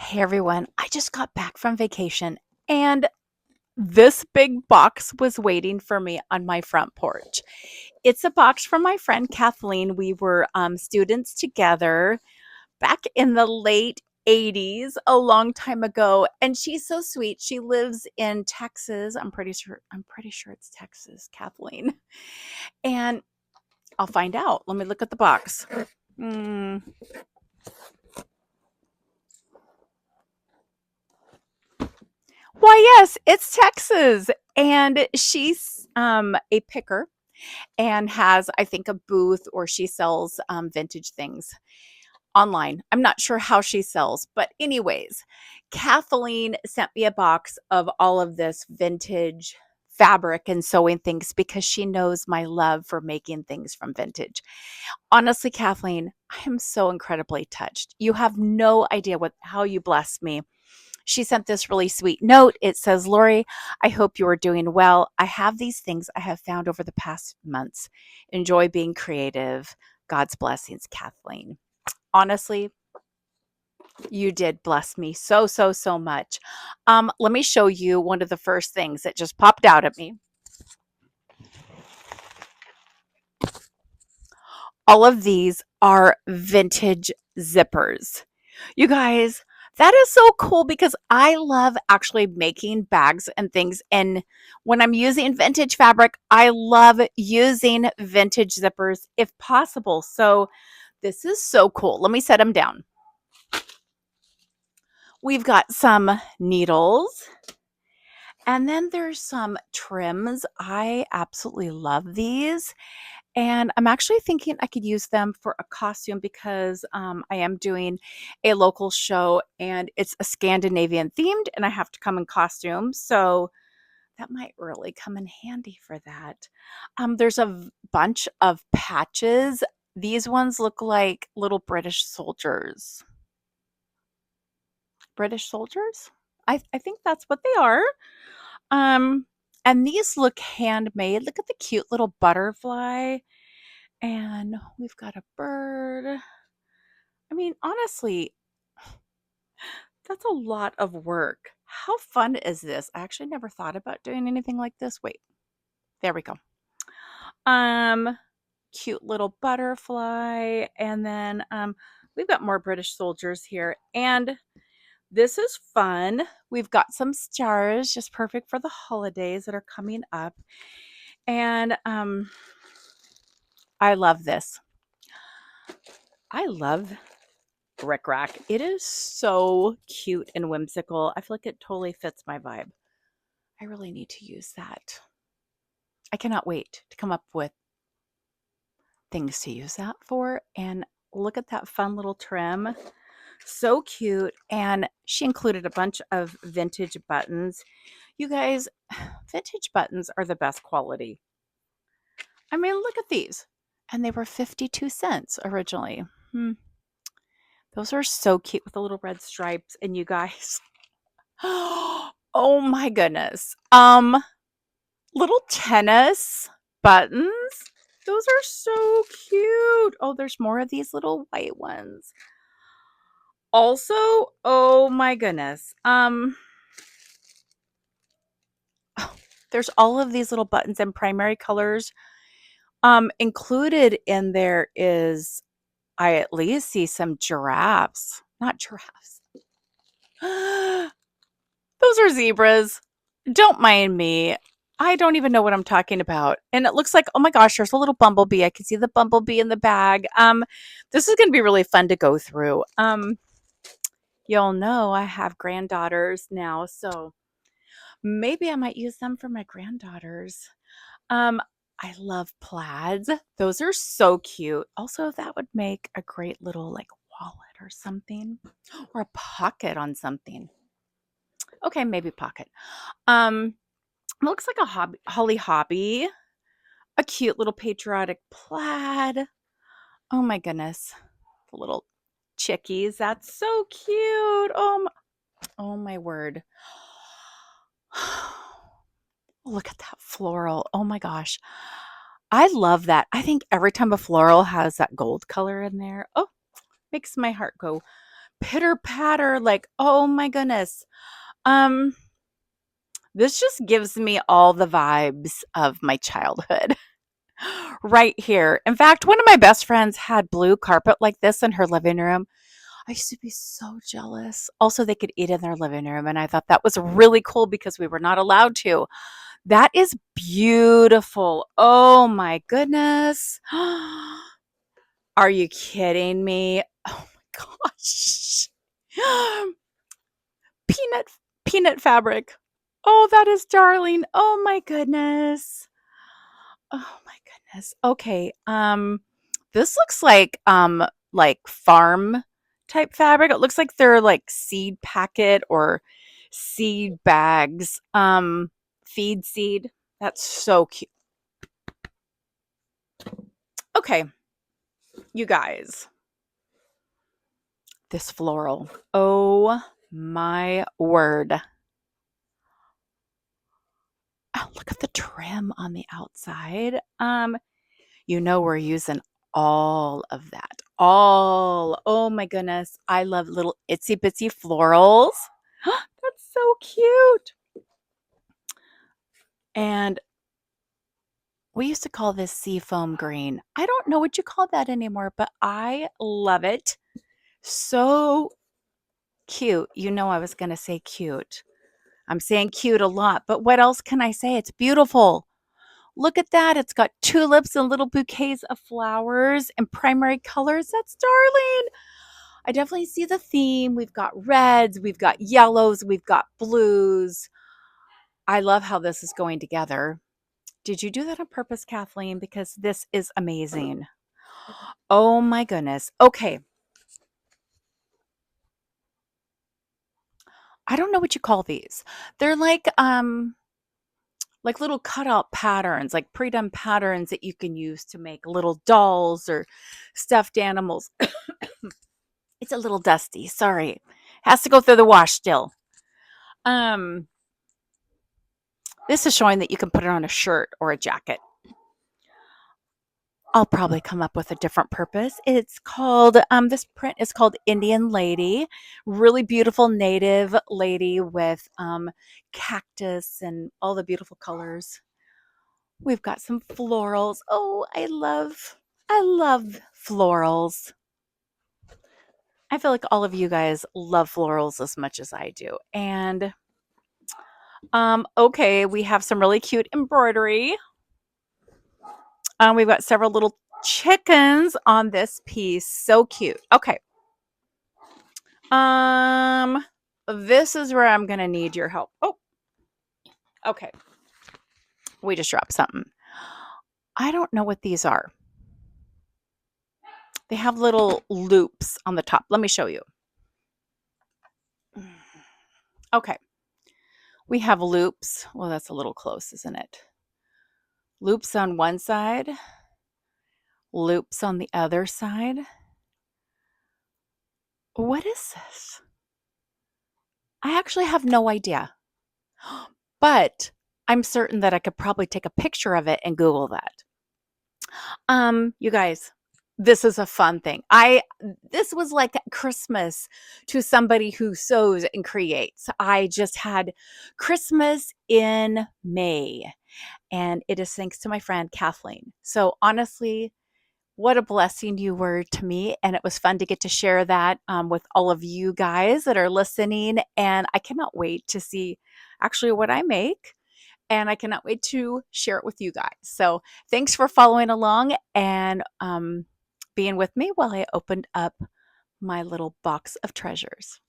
Hey everyone, I just got back from vacation and this big box was waiting for me on my front porch. It's a box from my friend Kathleen. We were students together back in the late 80s, a long time ago, and she's so sweet. She lives in Texas. I'm pretty sure it's Texas, Kathleen. And I'll find out. Let me look at the box. Hmm. Why, yes, it's Texas. And she's a picker and has, I think, a booth or she sells vintage things online. I'm not sure how she sells, but, anyways, Kathleen sent me a box of all of this vintage fabric and sewing things because she knows my love for making things from vintage. Honestly, Kathleen, I am so incredibly touched. You have no idea how you blessed me. She sent this really sweet note. It says, Lori, I hope you are doing well. I have these things I have found over the past months. Enjoy being creative. God's blessings, Kathleen. Honestly, you did bless me so, so, so much. Let me show you one of the first things that just popped out at me. All of these are vintage zippers. You guys, that is so cool because I love actually making bags and things. And when I'm using vintage fabric, I love using vintage zippers if possible. So this is so cool. Let me set them down. We've got some needles. And then there's some trims. I absolutely love these. And I'm actually thinking I could use them for a costume because I am doing a local show and it's a Scandinavian themed and I have to come in costume. So that might really come in handy for that. There's a bunch of patches. These ones look like little British soldiers. British soldiers? I think that's what they are. Um, and these look handmade. Look at the cute little butterfly. And we've got a bird. I mean, honestly, that's a lot of work. How fun is this? I actually never thought about doing anything like this. Wait, there we go. Um, Cute little butterfly. And then we've got more British soldiers here. And this is fun. We've got some stars, just perfect for the holidays that are coming up. And I love this. I love Brick Rack. It is so cute and whimsical. I feel like it totally fits my vibe. I really need to use that. I cannot wait to come up with things to use that for. And look at that fun little trim. So cute. And she included a bunch of vintage buttons. You guys, vintage buttons are the best quality. I mean, look at these. And they were 52 cents originally. Those are so cute with the little red stripes. And you guys, oh my goodness. Little tennis buttons. Those are so cute. Oh, there's more of these little white ones. Also, oh my goodness. There's all of these little buttons in primary colors. Included in there is, I at least see some giraffes. Not giraffes. Those are zebras. Don't mind me. I don't even know what I'm talking about. And it looks like, oh my gosh, there's a little bumblebee. I can see the bumblebee in the bag. This is going to be really fun to go through. You'll know I have granddaughters now, so maybe I might use them for my granddaughters. Um, I love plaids. Those are so cute. Also, that would make a great little like wallet or something, or a pocket on something. Okay, maybe pocket. Um, Looks like a Holly Hobby, a cute little patriotic plaid. Oh my goodness, the little chickies. That's so cute. Oh my word. Look at that floral. Oh my gosh. I love that. I think every time a floral has that gold color in there, oh, makes my heart go pitter patter, like, oh my goodness. Um, this just gives me all the vibes of my childhood right here. In fact, one of my best friends had blue carpet like this in her living room. I used to be so jealous. Also, they could eat in their living room, and I thought that was really cool because we were not allowed to. That is beautiful. Oh my goodness. Are you kidding me? Oh my gosh. Peanut peanut fabric. Oh, that is darling. Oh my goodness. Oh my goodness. Okay. This looks like farm type fabric. It looks like they're like seed packet or seed bags. Feed seed. That's so cute. Okay, you guys. This floral. Oh my word. Oh, look at the trim on the outside. You know we're using all of that. All. Oh my goodness. I love little itsy bitsy florals. That's so cute. And we used to call this seafoam green. I don't know what you call that anymore, but I love it. So cute. You know I was going to say cute. I'm saying cute a lot, but what else can I say? It's beautiful. Look at that. It's got tulips and little bouquets of flowers and primary colors. That's darling. I definitely see the theme. We've got reds, we've got yellows, we've got blues. I love how this is going together. Did you do that on purpose, Kathleen? Because this is amazing. Oh my goodness. Okay. I don't know what you call these. They're like little cutout patterns, like pre-done patterns that you can use to make little dolls or stuffed animals. It's a little dusty. Sorry. Has to go through the wash still. Um, this is showing that you can put it on a shirt or a jacket. I'll probably come up with a different purpose. It's called this print is called Indian Lady. Really beautiful native lady with cactus and all the beautiful colors. We've got some florals. Oh, I love florals. I feel like all of you guys love florals as much as I do. And okay, we have some really cute embroidery. We've got several little chickens on this piece. So cute. Okay. Um, this is where I'm gonna need your help. Oh, okay. We just dropped something. I don't know what these are. They have little loops on the top. Let me show you. Okay. We have loops. Well, that's a little close, isn't it? Loops on one side, loops on the other side. What is this? I actually have no idea. But I'm certain that I could probably take a picture of it and Google that. You guys, this is a fun thing. This was like Christmas to somebody who sews and creates. I just had Christmas in May, and it is thanks to my friend Kathleen. So honestly, what a blessing you were to me. And it was fun to get to share that with all of you guys that are listening. And I cannot wait to see actually what I make. And I cannot wait to share it with you guys. So thanks for following along and being with me while I opened up my little box of treasures.